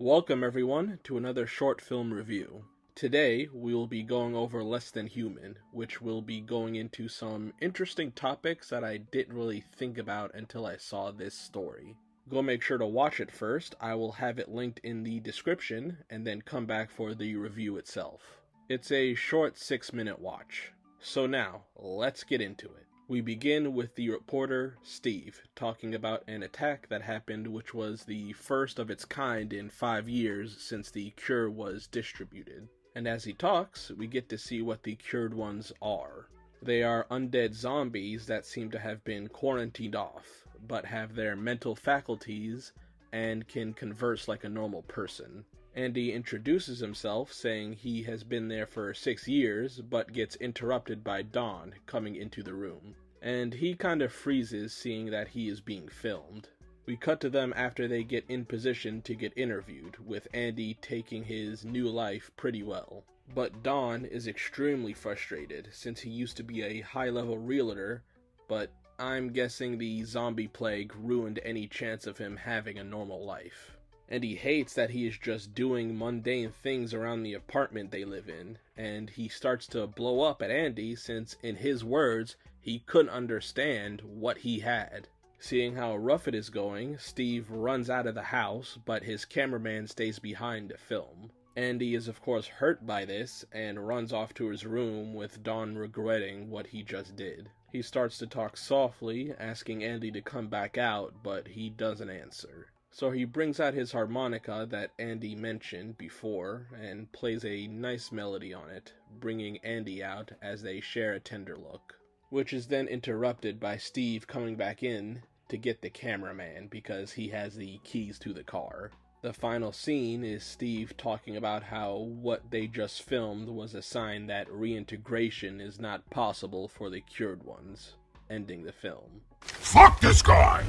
Welcome everyone to another short film review. Today we will be going over Less Than Human, which will be going into some interesting topics that I didn't really think about until I saw this story. Go make sure to watch it first. I will have it linked in the description and then come back for the review itself. It's a short 6-minute watch. So now, let's get into it. We begin with the reporter, Steve, talking about an attack that happened which was the first of its kind in 5 years since the cure was distributed. And as he talks, we get to see what the cured ones are. They are undead zombies that seem to have been quarantined off, but have their mental faculties and can converse like a normal person. Andy introduces himself, saying he has been there for 6 years, but gets interrupted by Dawn coming into the room. And he kind of freezes, seeing that he is being filmed. We cut to them after they get in position to get interviewed, with Andy taking his new life pretty well. But Dawn is extremely frustrated, since he used to be a high-level realtor, but I'm guessing the zombie plague ruined any chance of him having a normal life. And he hates that he is just doing mundane things around the apartment they live in, and he starts to blow up at Andy since, in his words, he couldn't understand what he had. Seeing how rough it is going, Steve runs out of the house, but his cameraman stays behind to film. Andy is of course hurt by this, and runs off to his room with Dawn regretting what he just did. He starts to talk softly, asking Andy to come back out, but he doesn't answer. So he brings out his harmonica that Andy mentioned before and plays a nice melody on it, bringing Andy out as they share a tender look. Which is then interrupted by Steve coming back in to get the cameraman because he has the keys to the car. The final scene is Steve talking about how what they just filmed was a sign that reintegration is not possible for the cured ones, ending the film. Fuck this guy!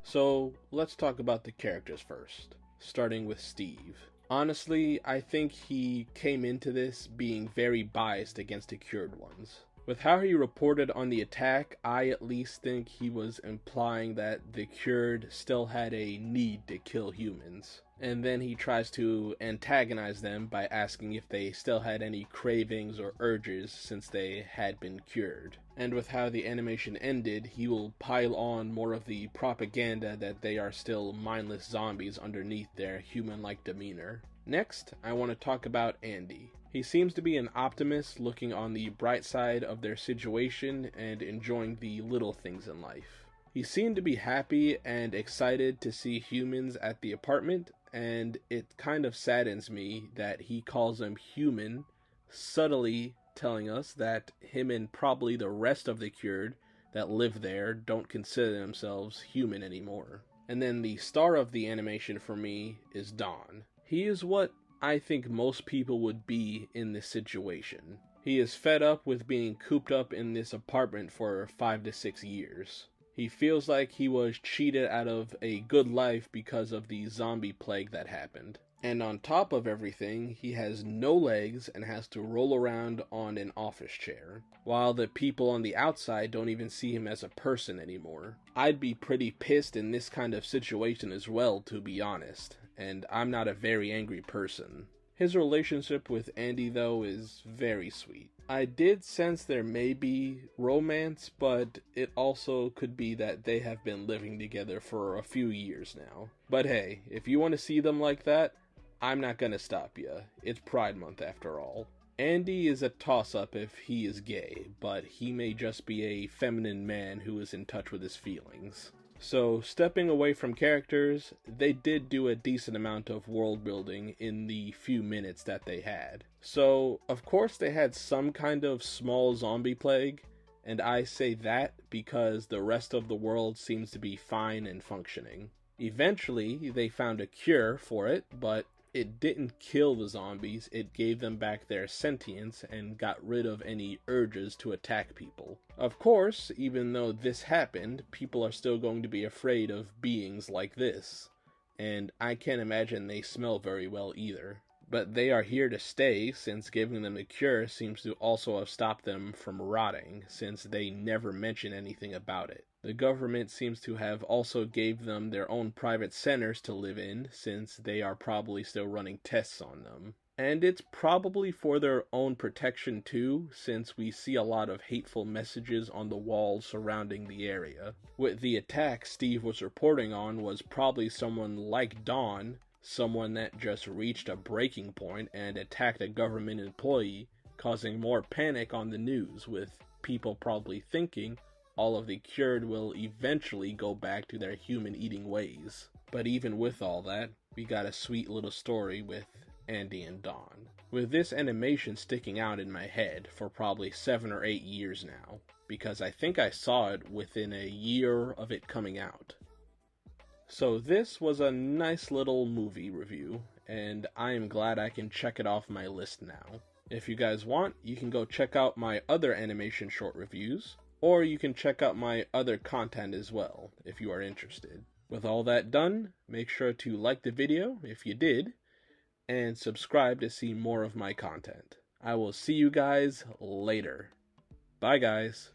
So, let's talk about the characters first, starting with Steve. Honestly, I think he came into this being very biased against the cured ones. With how he reported on the attack, I at least think he was implying that the cured still had a need to kill humans. And then he tries to antagonize them by asking if they still had any cravings or urges since they had been cured. And with how the animation ended, he will pile on more of the propaganda that they are still mindless zombies underneath their human-like demeanor. Next, I want to talk about Andy. He seems to be an optimist, looking on the bright side of their situation and enjoying the little things in life. He seemed to be happy and excited to see humans at the apartment, and it kind of saddens me that he calls them human, subtly telling us that him and probably the rest of the cured that live there don't consider themselves human anymore. And then the star of the animation for me is Dawn. He is what I think most people would be in this situation. He is fed up with being cooped up in this apartment for 5 to 6 years. He feels like he was cheated out of a good life because of the zombie plague that happened. And on top of everything, he has no legs and has to roll around on an office chair, while the people on the outside don't even see him as a person anymore. I'd be pretty pissed in this kind of situation as well, to be honest, and I'm not a very angry person. His relationship with Andy, though, is very sweet. I did sense there may be romance, but it also could be that they have been living together for a few years now. But hey, if you want to see them like that, I'm not gonna stop ya. It's Pride Month after all. Andy is a toss-up if he is gay, but he may just be a feminine man who is in touch with his feelings. So, stepping away from characters, they did do a decent amount of world building in the few minutes that they had. So, of course they had some kind of small zombie plague, and I say that because the rest of the world seems to be fine and functioning. Eventually, they found a cure for it, but it didn't kill the zombies, it gave them back their sentience and got rid of any urges to attack people. Of course, even though this happened, people are still going to be afraid of beings like this, and I can't imagine they smell very well either. But they are here to stay, since giving them a cure seems to also have stopped them from rotting, since they never mention anything about it. The government seems to have also gave them their own private centers to live in, since they are probably still running tests on them. And it's probably for their own protection too, since we see a lot of hateful messages on the walls surrounding the area. With the attack Steve was reporting on was probably someone like Dawn, someone that just reached a breaking point and attacked a government employee, causing more panic on the news, with people probably thinking all of the cured will eventually go back to their human-eating ways. But even with all that, we got a sweet little story with Andy and Dawn, with this animation sticking out in my head for probably 7 or 8 years now, because I think I saw it within a year of it coming out. So this was a nice little movie review, and I am glad I can check it off my list now. If you guys want, you can go check out my other animation short reviews, or you can check out my other content as well, if you are interested. With all that done, make sure to like the video if you did, and subscribe to see more of my content. I will see you guys later. Bye guys.